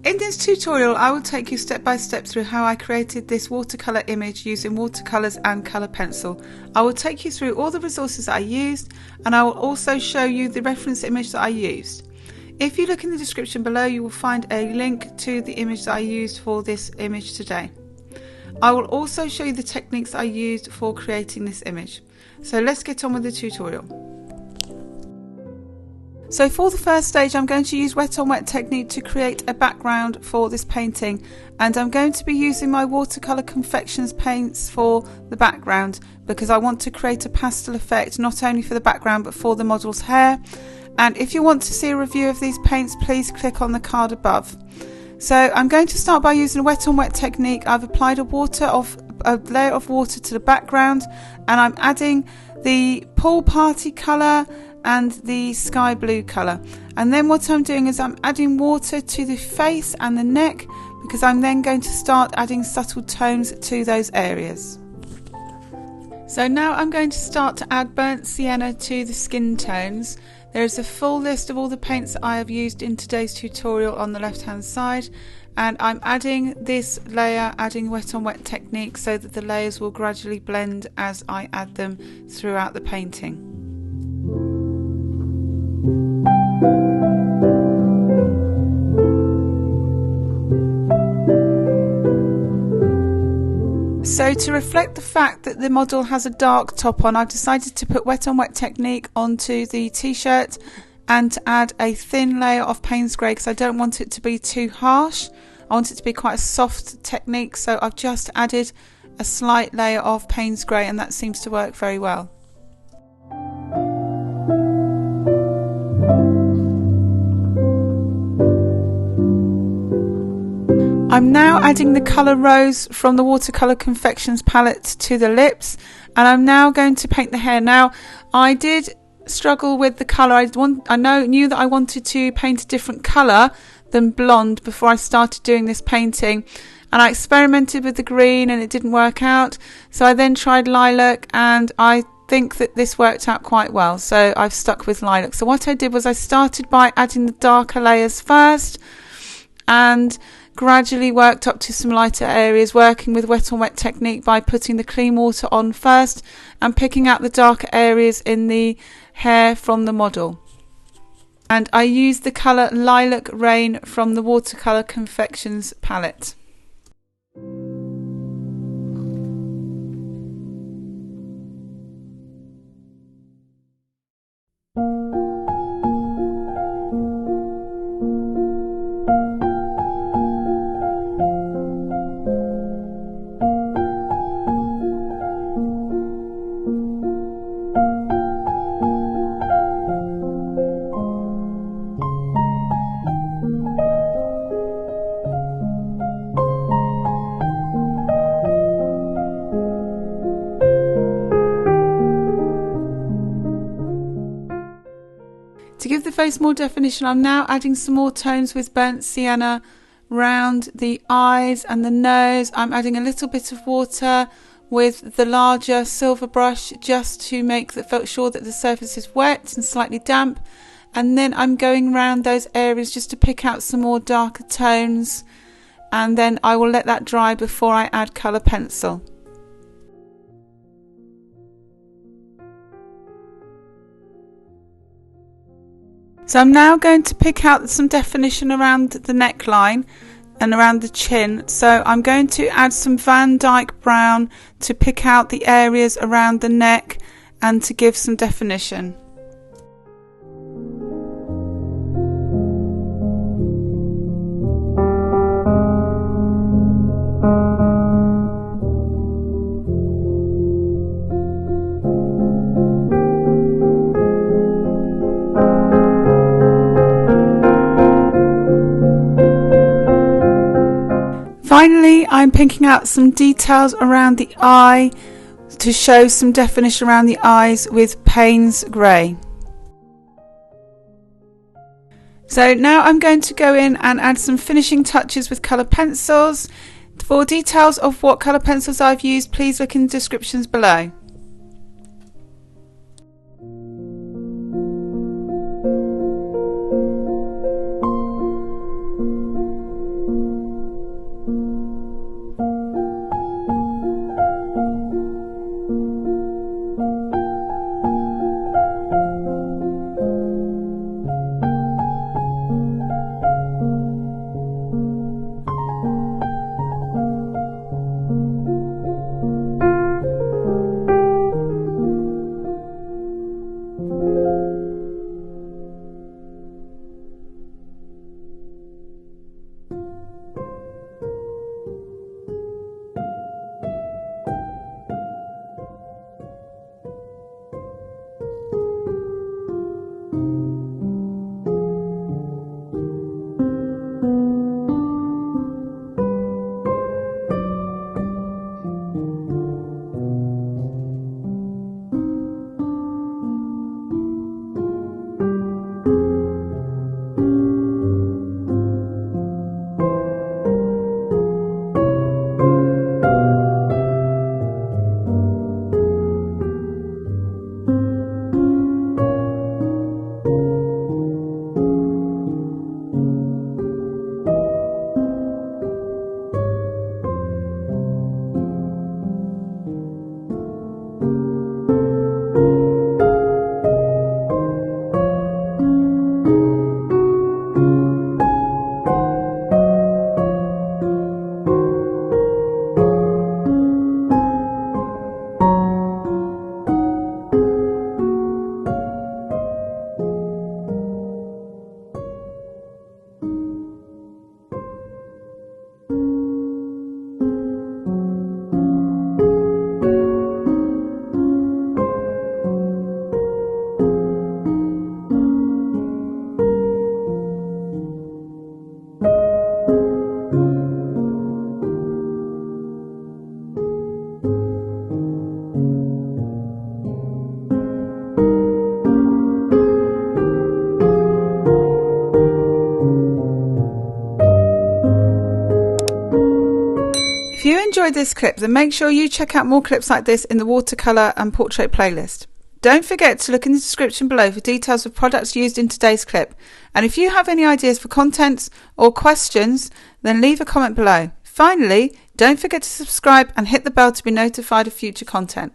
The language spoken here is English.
In this tutorial, I will take you step by step through how I created this watercolour image using watercolours and colour pencil. I will take you through all the resources that I used, and I will also show you the reference image that I used. If you look in the description below, you will find a link to the image that I used for this image today. I will also show you the techniques I used for creating this image. So let's get on with the tutorial. So for the first stage, I'm going to use wet on wet technique to create a background for this painting, and I'm going to be using my watercolour confections paints for the background because I want to create a pastel effect not only for the background but for the model's hair. And if you want to see a review of these paints, please click on the card above. So I'm going to start by using a wet on wet technique. I've applied a layer of water to the background, and I'm adding the pool party colour and the sky blue colour, and then what I'm doing is I'm adding water to the face and the neck because I'm then going to start adding subtle tones to those areas. So now I'm going to start to add burnt sienna to the skin tones. There is a full list of all the paints that I have used in today's tutorial on the left hand side, and I'm adding this layer, adding wet on wet technique so that the layers will gradually blend as I add them throughout the painting. So to reflect the fact that the model has a dark top on, I've decided to put wet on wet technique onto the t-shirt and to add a thin layer of Payne's grey because I don't want it to be too harsh. I want it to be quite a soft technique, so I've just added a slight layer of Payne's grey, and that seems to work very well. I'm now adding the colour Rose from the Watercolor Confections palette to the lips, and I'm now going to paint the hair. Now, I did struggle with the colour. I knew that I wanted to paint a different colour than blonde before I started doing this painting, and I experimented with the green and it didn't work out. So I then tried lilac, and I think that this worked out quite well, so I've stuck with lilac. So what I did was I started by adding the darker layers first and gradually worked up to some lighter areas, working with wet on wet technique by putting the clean water on first and picking out the darker areas in the hair from the model. And I used the colour Lilac Rain from the Watercolor Confections palette. To give the face more definition, I'm now adding some more tones with burnt sienna round the eyes and the nose. I'm adding a little bit of water with the larger silver brush just to make sure that the surface is wet and slightly damp, and then I'm going around those areas just to pick out some more darker tones, and then I will let that dry before I add colour pencil. So I'm now going to pick out some definition around the neckline and around the chin. So I'm going to add some Van Dyke brown to pick out the areas around the neck and to give some definition. Finally, I'm picking out some details around the eye to show some definition around the eyes with Payne's grey. So now I'm going to go in and add some finishing touches with colour pencils. For details of what colour pencils I've used, please look in the descriptions below. enjoyed this clip, then make sure you check out more clips like this in the watercolour and portrait playlist. Don't forget to look in the description below for details of products used in today's clip. And if you have any ideas for contents or questions, then leave a comment below. Finally, don't forget to subscribe and hit the bell to be notified of future content.